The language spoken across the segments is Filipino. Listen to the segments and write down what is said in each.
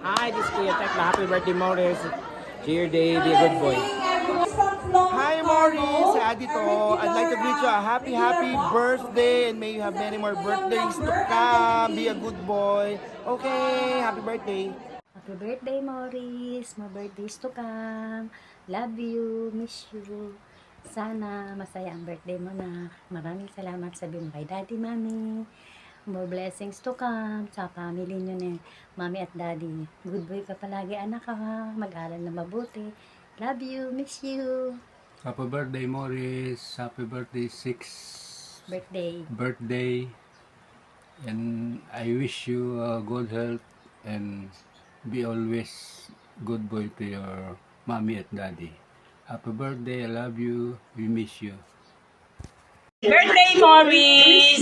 Hi, this is Kuya Tekla. Happy birthday, Morris. Cheer day, be a good boy. Hi, Morris. Sa Adito, I'd like to greet you a happy birthday and may you have many more birthdays to come. Be a good boy. Okay, happy birthday. Happy birthday, Morris. More birthdays to come. Love you. Miss you. Sana masaya ang birthday mo na. Maraming salamat sa mo kay Daddy, Mami. More blessings to come sa family nyo ni Mami at Daddy. Good boy ka palagi, anak ka. Mag-aral na mabuti. Love you. Miss you. Happy birthday, Morris. Happy birthday, 6th birthday. And I wish you good health and be always good boy to your mommy at daddy. Happy birthday. I love you. We miss you. Birthday, Morris!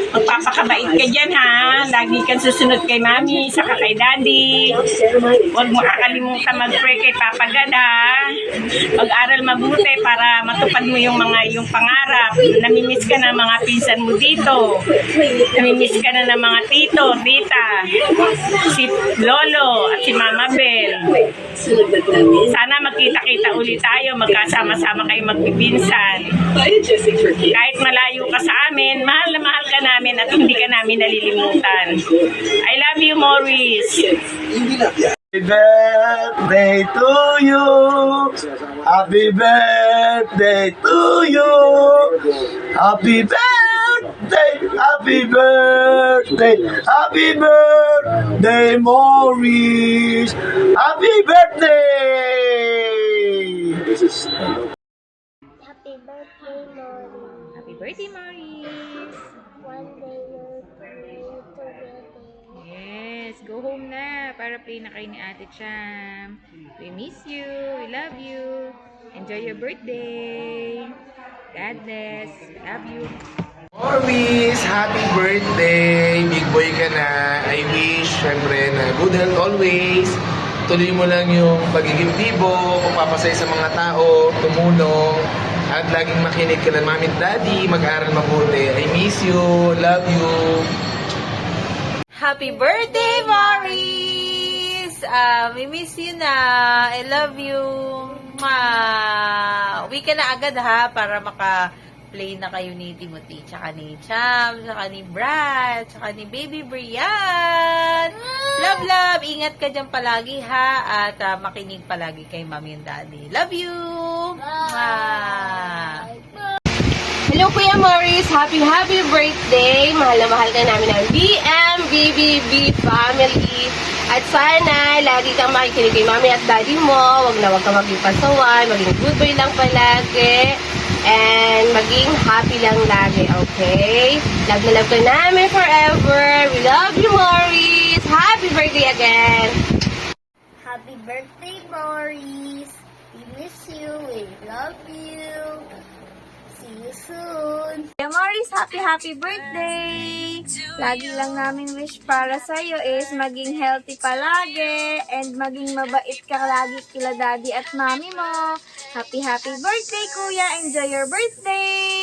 Magpapakabait ka dyan, ha? Lagi kang susunod kay Mami, saka kay Daddy. Huwag mo kakalimutan mag-pray kay Papa God, ha? Mag-aral mabuti para matupad mo yung iyong pangarap. Namimiss ka na mga pinsan mo dito. Namimiss ka na ng mga tito, tita, si Lolo at si Mama Bel. Sana magkita-kita ulit tayo, magkasama-sama kayo magpipinsan. Kahit malayo ka sa amin, mahal na mahal ka namin at hindi ka namin nalilimutan. I love you, Morris. Happy birthday to you. Happy birthday to you. Happy birthday. Happy birthday. Happy birthday, Morris. Happy birthday. Happy birthday, Morris. Happy birthday, Morris! One day you'll be together. Yes, go home na para play na kayo ni Ate Cham. We miss you. We love you. Enjoy your birthday. God bless. Love you. Morris, happy birthday. Big boy ka na. I wish, syempre, na good health always. Tuloy mo lang yung pagiging bibo, pagpapasay sa mga tao, tumulong, at laging makinig ka ng mami at daddy, mag-aral mabuti. I miss you, love you. Happy birthday, Morris! We miss you na. I love you. Uwi ka na agad, ha, para maka-play na kayo ni Timothy, tsaka ni Cham, tsaka ni Brad, tsaka ni Baby Brian. Love, love. Ingat ka dyan palagi, ha, at makinig palagi kay Mami and Daddy. Love you! Hello, Kuya Morris. Happy birthday. Mahal na mahal ka namin ng BMBBB family. At sana, lagi kang makikinig kay Mami at Daddy mo. Huwag kang maging pasawan. Maging good boy lang palagi. And maging happy lang lagi, okay? Love na love ka namin forever. We love you, Morris. Happy birthday again. Happy birthday, Morris. We miss you. We love you. See you soon. Kuya Morris, happy birthday! Lagi lang namin wish para sa'yo is maging healthy palagi and maging mabait ka lagi kila daddy at mami mo. Happy birthday, kuya! Enjoy your birthday!